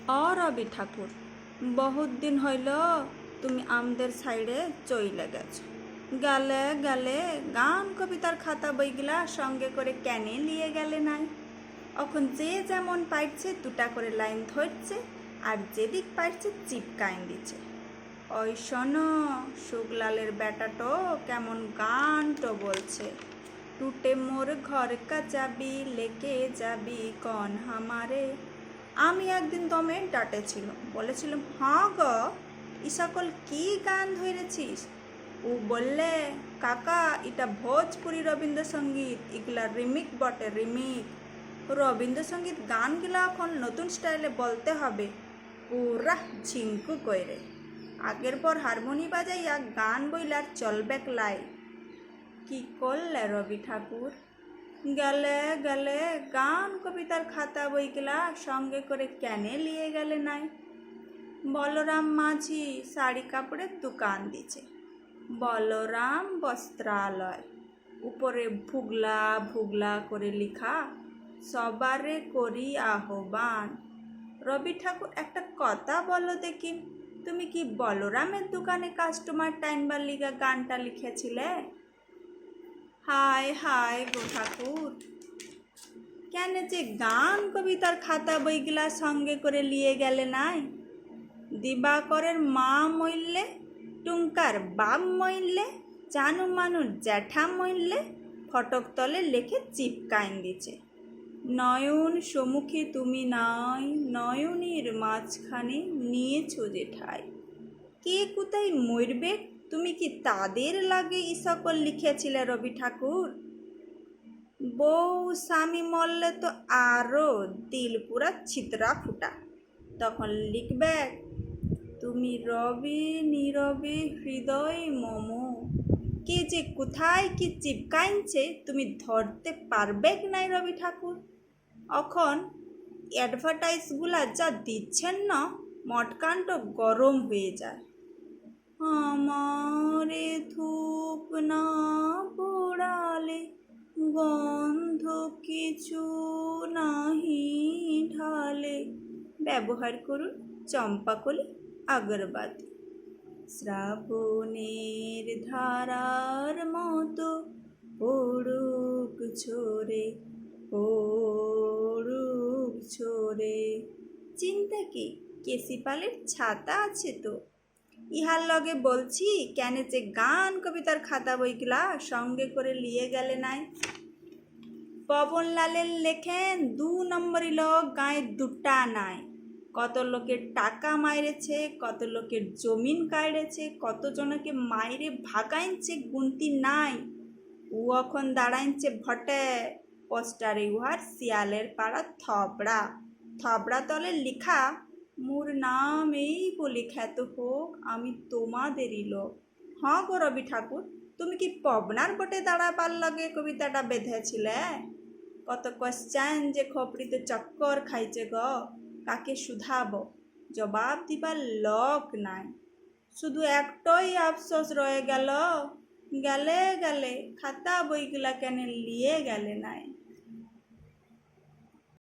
রবি ঠাকুর, বহুত দিন হইল তুমি আমাদের সাইডে চইলে গেছো। গেলে গেলে গান কবিতার খাতা বইগুলা সঙ্গে করে কেনে নিয়ে গেলে নাই? এখন যে যেমন পাইছে দুটা করে লাইন ধরছে, আর যেদিক পাইছে চিপকাইন দিচ্ছে। ওই শোনো, শুকলালের বেটাটো কেমন গানটো বলছে, টুটে মোর ঘর কা চাবি লেকে যাবি কন হামারে। আমি একদিন দমে ডাটেছিল, বলেছিলাম হ্যাঁ গ, ই সকল কি গান ধরেছিস? ও বললে, কাকা এটা ভোজপুরি রবীন্দ্রসঙ্গীত, এগুলা রিমিক বটে, রিমিক। রবীন্দ্রসঙ্গীত গানগুলা এখন নতুন স্টাইলে বলতে হবে, পুরা ঝিঙ্কু কইরে। আগের পর হারমোনি বাজাইয়া গান বইলার চলবেক লাই। কি করলে রবি ঠাকুর? গেলে গেলে গান কবিতার খাতা বইগুলা সঙ্গে করে কেনে নিয়ে গেলে নাই? বলরাম মাঝি শাড়ি কাপড়ের দোকান দিছে, বলরাম বস্ত্রালয়, উপরে ভুগলা ভুগলা করে লিখা, সবারে করি আহ্বান। রবি ঠাকুর, একটা কথা বলো দেখি, তুমি কি বলরামের দোকানে কাস্টমার টাইনবার লিগা গানটা লিখেছিলে? হায় হায় গো ঠাকুর, কেন যে গান কবিতার খাতা বইগুলা সঙ্গে করে নিয়ে গেলে নাই? দিবাকরের মা মইললে, টুঙ্কার বাপ মইললে, জানু মানুর জ্যাঠা মইললে, ফটক তলে লেখে চিপকাইন দিছে, নয়ন সম্মুখে তুমি নাই, নয়নের মাঝখানে নিয়েছো যে ঠাই। কে কোথায় মরবে, তুমি কি তাদের লাগে ই সকল লিখেছিলে রবি ঠাকুর? বউ স্বামী মরলে তো আরো দিল পুরা ছিতরা ফুটা, তখন লিখবে, তুমি রবি নীরবে হৃদয় মম। কে যে কোথায় কি চিপকাইনছে তুমি ধরতে পারবে নাই রবি ঠাকুর? এখন অ্যাডভার্টাইজগুলা যা দিচ্ছেন না, মটকানট গরম হয়ে যায়। আমারে ধূপ না পোড়ালে গন্ধ কিছু নাহি ঢালে, ব্যবহার করুন চম্পাকলি আগরবাতি। শ্রাবণের ধারার মতো পড়ুক ঝরে, পড়ুক ঝরে। চিন্তা কি, কেসিপালের ছাতা আছে তো। ইহার লগে বলছি কেন যে গান কবিতার খাতা বইগুলা সঙ্গে করে নিয়ে গেলে নাই? পবনলালের লেখেন 2 নম্বরই লোক গায়ে দুটা নাই। কত লোকের টাকা মাইরেছে, কত লোকের জমিন কাইড়েছে, কতজনকে মাইরে ভাগাইছে গুনতি নাই। ও এখন দাঁড়াইছে ভটে, পোস্টারে উহার শিয়ালের পাড়া থবড়া, থবড়া তলে লিখা, মোর নাম এই বলে খ্যাত হোক, আমি তোমাদেরই লোক। হ্যাঁ গো রবি ঠাকুর, তুমি কি পবনার বটে দাঁড়াবার লাগে কবিতাটা বেঁধেছিলে? কত কোশ্চেন যে খপড়িতে চক্কর খাইছে গ, কাকে শুধাবো, জবাব দিবার লোক নাই। শুধু একটাই আফসোস রয়ে গেল, গেলে গেলে খাতা বইগুলা কেন নিয়ে গেলে নাই?